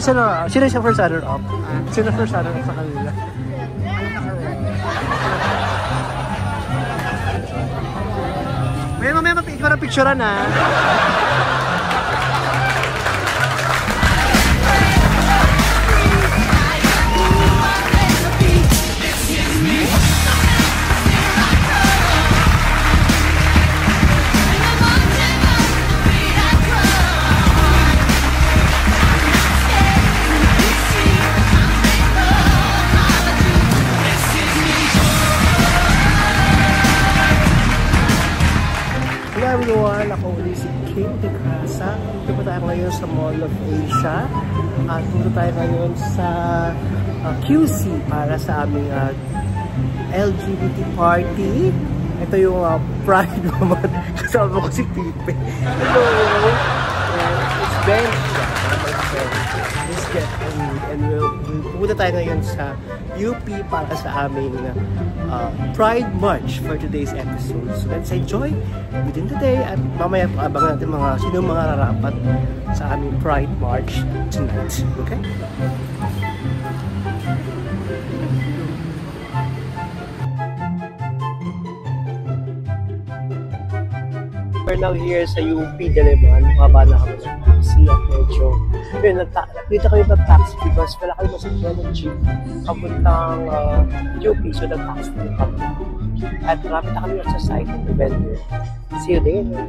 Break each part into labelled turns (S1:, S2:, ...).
S1: Sino siya first runner-up? Sino first runner-up sa kanila? May picturean na. Everyone, ako ulit si Kim Tekasa. Dito po tayo ngayon sa Mall of Asia at punta tayo ngayon sa QC para sa aming LGBT party. Ito yung Pride Month. Kasama ko si Pipe. Hello! It's Ben. And pupunta tayo ngayon sa UP para sa aming Pride March for today's episode. So let's enjoy within the day at mamaya abangan natin sino mga rarapat sa aming Pride March tonight. Okay? We're now here sa UP Diliman. Mukha na kami sa taxi at medyo dito kami mag-taxi because wala kami masakyan ng jeep papuntang UP, so nag-taxi kami. At marami na kami sa site ng event. See you later!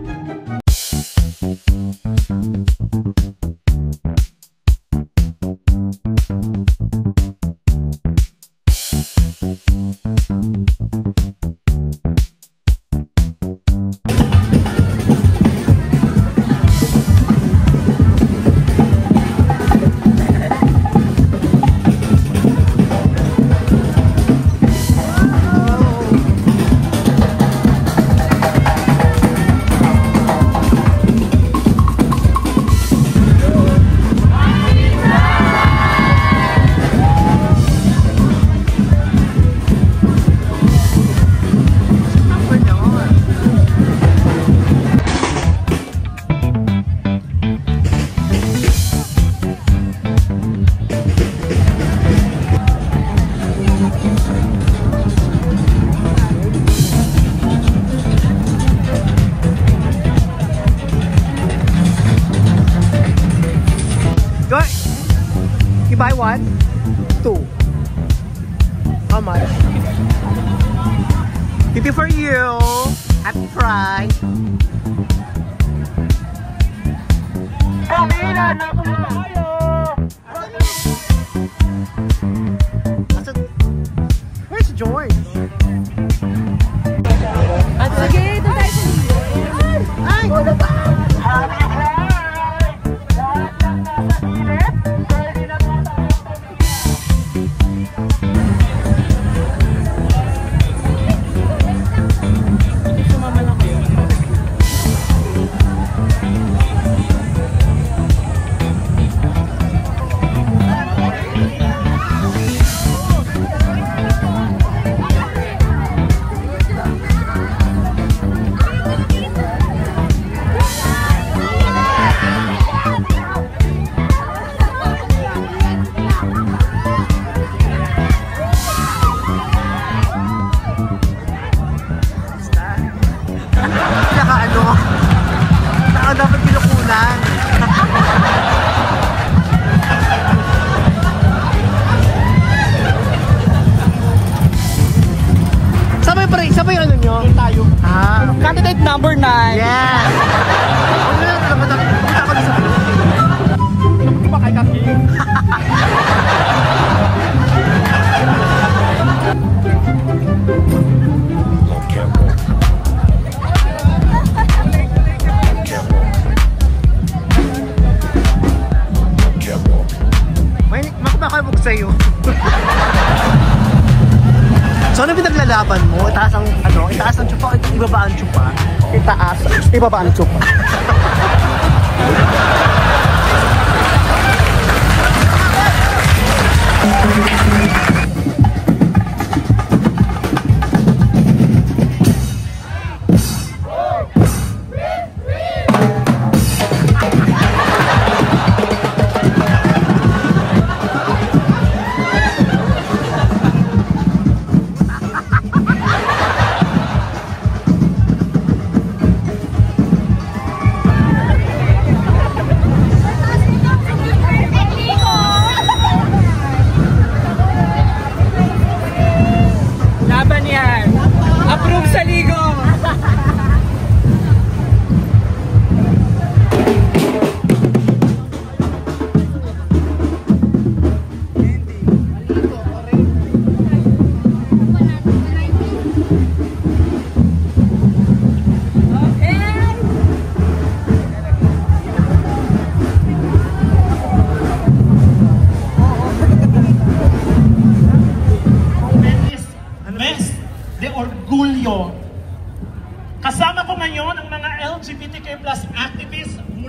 S1: You buy one? Two. How much? 50 for you. Happy Pride. Where's George?
S2: Sige, ito tayo sa dito.
S1: Ay! Dapat kinukulan. Sabay ano nyo? Tayo.
S2: Candidate number 9.
S1: Yes.
S2: Hindi ba kay Kaki?
S1: Makabog sa'yo. So ano pinaglalaban mo? Itaas ang tsupa, ibaba ang tsupa. Ibaba ang tsupa.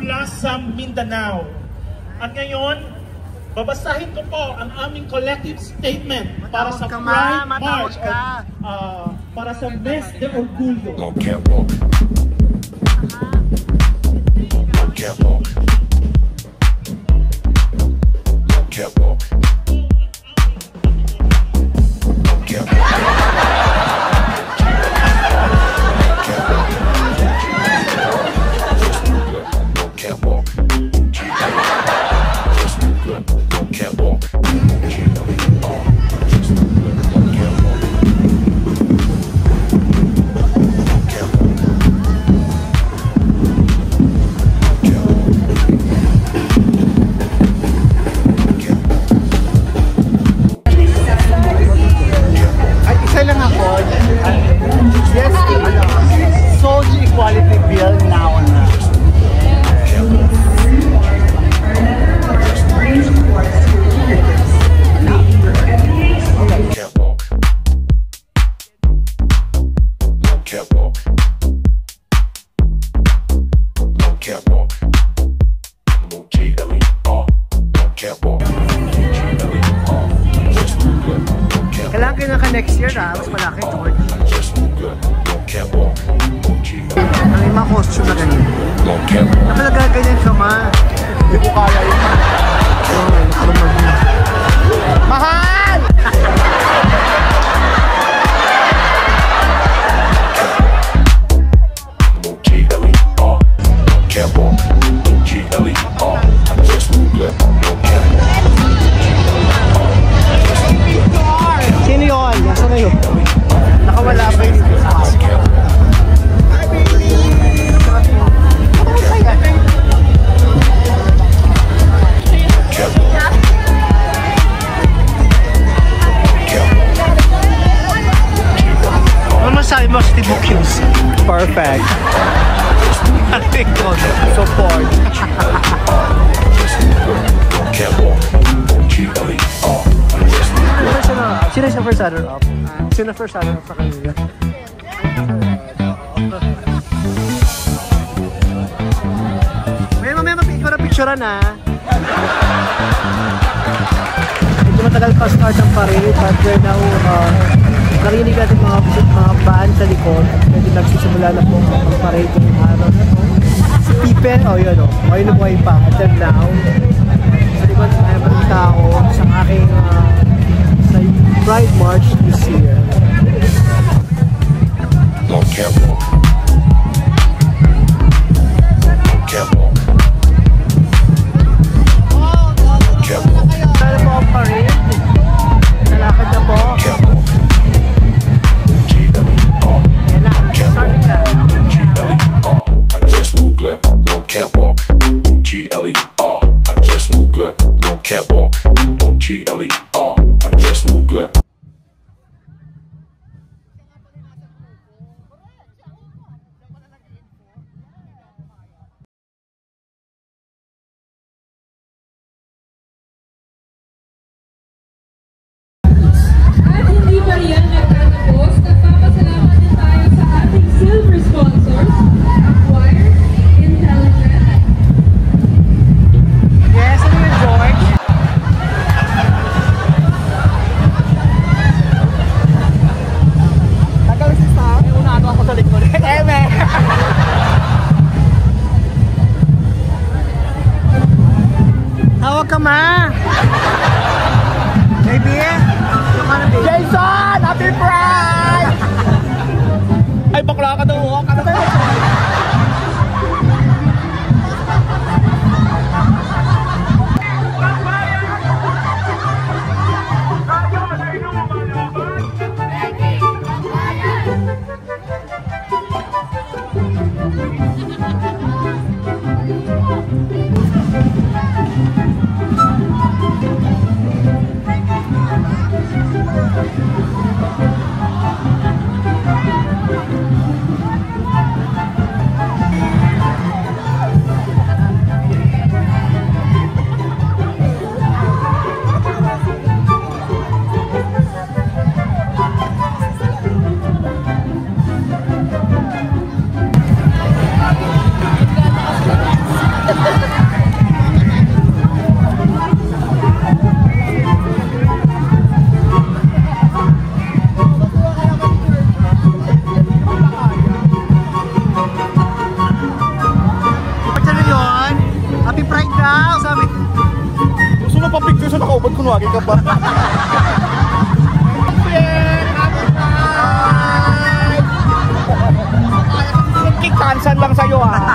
S3: mula sa Mindanao. At ngayon, babasahin ko po ang aming collective statement para sa Pride March para sa Mes de Orgullo.
S4: Can't walk. Can't walk. Can't walk. Can't walk.
S1: Kailangan kayo naka next year na, mas malaki George. Ang may mga costume na ganyan. Nakalaga ganyan ka ma. Hindi ko kaya yun. Mahal! Sino yun? Nasaan na yun? Nakawala pa yun. Ano masabi mo sa Tibo Qs? Perfect. I think support. Sino sa first runner-up? Sino first runner-up sa kanila? Mamaya ikaw na picturean ha. Medyo matagal pa start ang parade but we're now narinig natin mga band sa likod. Medyo nagsisimula na po ang parade ng araw na to. Si Pippen, yun ayun na buhay pa. Until now, sa likod ay maraming tao sa aking sa Pride March this year.
S4: Careful. Careful. Careful.
S1: Sana po ang parade. Nalakad na po.
S4: Careful.
S1: Yan na. Starting na.
S4: I just move good. No catwalk. G-L-E-R. I just move good. No catwalk. G-L-E-R. I just move good.
S1: Tawag ka ma! Baby? Jason! Happy Pride!
S2: Ay, bakla ka daw. Ka na tayo.
S1: Happy Pride daw, sabi.
S2: Gusto mo pa-picture sa nakaubad ko nuwagi ka ba? Kiktansan lang sa'yo ah.